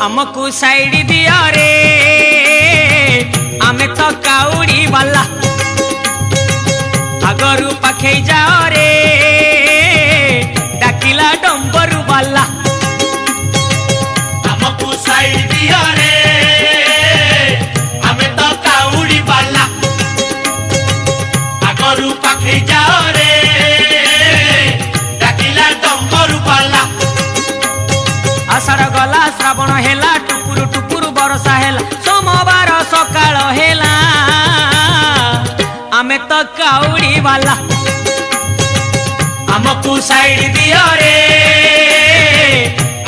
हमको साइड दिया रे आमे तो काउड़ी वाला आगरू पाखे जाओ रे डाकिला डंबरू वाला हमको साइड दिया रे आमे तो काउड़ी वाला आगरू पाखे जाओ रे डाकिला डंबरू वाला आषाढ़ गला श्रावण हेला टुकुरु टुकुरु बरसा हेला सोमवार सकाळ हेला आमे तो काउड़ी वाला हमको साइड दिया रे